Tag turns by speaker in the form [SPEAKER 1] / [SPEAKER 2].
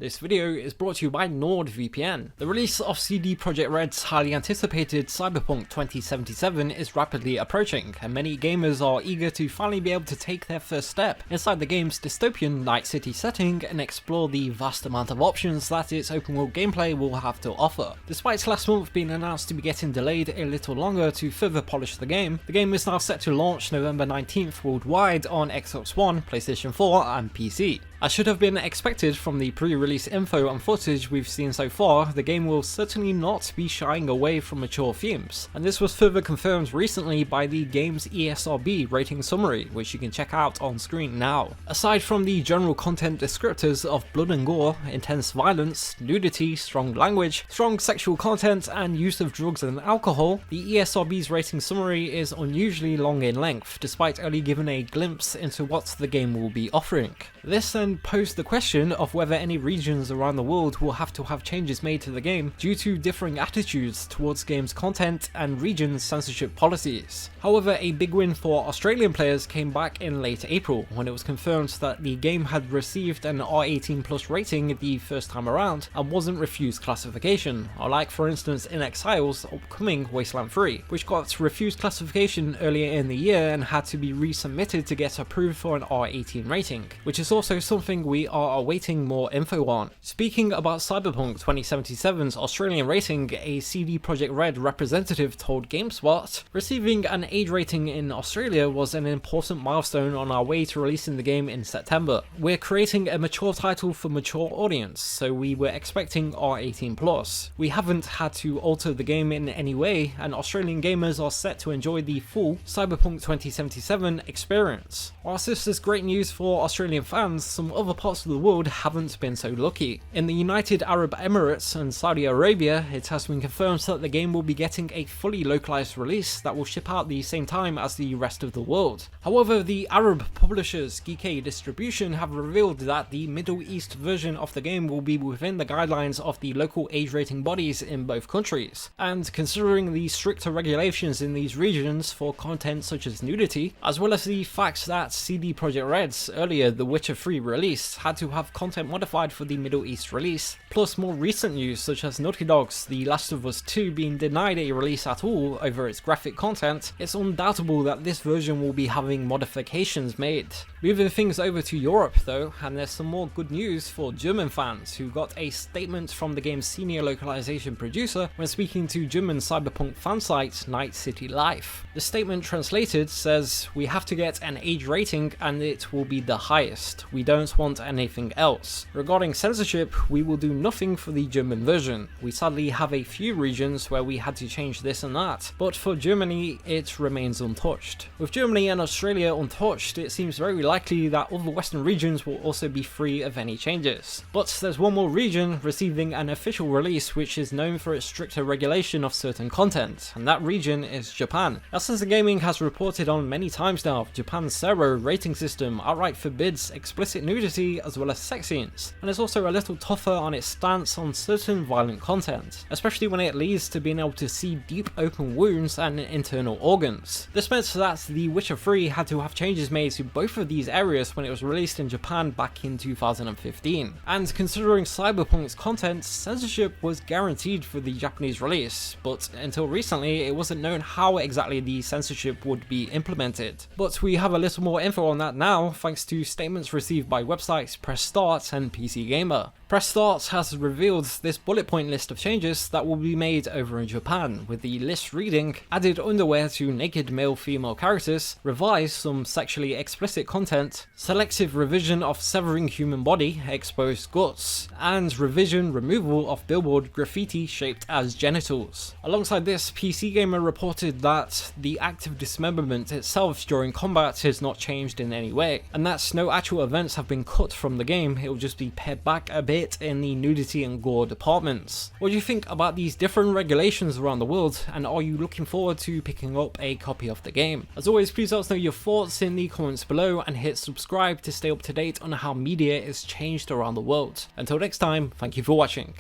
[SPEAKER 1] This video is brought to you by NordVPN. The release of CD Projekt Red's highly anticipated Cyberpunk 2077 is rapidly approaching, and many gamers are eager to finally be able to take their first step inside the game's dystopian Night City setting and explore the vast amount of options that its open world gameplay will have to offer. Despite last month being announced to be getting delayed a little longer to further polish the game is now set to launch November 19th worldwide on Xbox One, PlayStation 4 and PC. As should have been expected from the pre-release info and footage we've seen so far, the game will certainly not be shying away from mature themes, and this was further confirmed recently by the game's ESRB rating summary, which you can check out on screen now. Aside from the general content descriptors of blood and gore, intense violence, nudity, strong language, strong sexual content, and use of drugs and alcohol, the ESRB's rating summary is unusually long in length, despite only giving a glimpse into what the game will be offering. This then posed the question of whether any regions around the world will have to have changes made to the game due to differing attitudes towards game's content and region censorship policies. However, a big win for Australian players came back in late April, when it was confirmed that the game had received an R18+ rating the first time around and wasn't refused classification, unlike for instance inXile's upcoming Wasteland 3, which got refused classification earlier in the year and had to be resubmitted to get approved for an R18 rating, which is also something we are awaiting more info on. Speaking about Cyberpunk 2077's Australian rating, a CD Projekt Red representative told GameSpot, "Receiving an age rating in Australia was an important milestone on our way to releasing the game in September. We're creating a mature title for mature audience, so we were expecting R18+. We haven't had to alter the game in any way, and Australian gamers are set to enjoy the full Cyberpunk 2077 experience." Whilst this is great news for Australian fans, some other parts of the world haven't been so lucky. In the United Arab Emirates and Saudi Arabia, it has been confirmed that the game will be getting a fully localized release that will ship out the same time as the rest of the world. However, the Arab publishers GK Distribution have revealed that the Middle East version of the game will be within the guidelines of the local age rating bodies in both countries. And considering the stricter regulations in these regions for content such as nudity, as well as the fact that CD Projekt Red's earlier The Witcher 3 release had to have content modified for the Middle East release, plus more recent news such as Naughty Dog's The Last of Us 2 being denied a release at all over its graphic content, it's undoubtable that this version will be having modifications made. Moving things over to Europe though, and there's some more good news for German fans who got a statement from the game's senior localization producer when speaking to German Cyberpunk fan site Night City Life. The statement translated says, "We have to get an age rating and it will be the highest. We don't want anything else. Regarding censorship, we will do nothing for the German version. We sadly have a few regions where we had to change this and that, but for Germany it remains untouched." With Germany and Australia untouched, it seems very likely that other Western regions will also be free of any changes. But there's one more region receiving an official release which is known for its stricter regulation of certain content, and that region is Japan. Now, Censored Gaming has reported on many times now, Japan's Zero rating system outright forbids explicit nudity as well as sex scenes, and is also a little tougher on its stance on certain violent content, especially when it leads to being able to see deep open wounds and internal organs. This meant that The Witcher 3 had to have changes made to both of these areas when it was released in Japan back in 2015. And considering Cyberpunk's content, censorship was guaranteed for the Japanese release, but until recently it wasn't known how exactly the censorship would be implemented. But we have a little more info on that now, thanks to statements received by websites Press Start and PC Gamer. Press Start has revealed this bullet point list of changes that will be made over in Japan, with the list reading: added underwear to naked male-female characters, revise some sexually explicit content, selective revision of severing human body, exposed guts, and removal of billboard graffiti shaped as genitals. Alongside this, PC Gamer reported that the act of dismemberment itself during combat has not changed in any way, and that no actual events have been cut from the game, it will just be pared back a bit in the nudity and gore departments. What do you think about these different regulations around the world, and are you looking forward to picking up a copy of the game? As always, please let us know your thoughts in the comments below and hit subscribe to stay up to date on how media is changed around the world. Until next time, thank you for watching.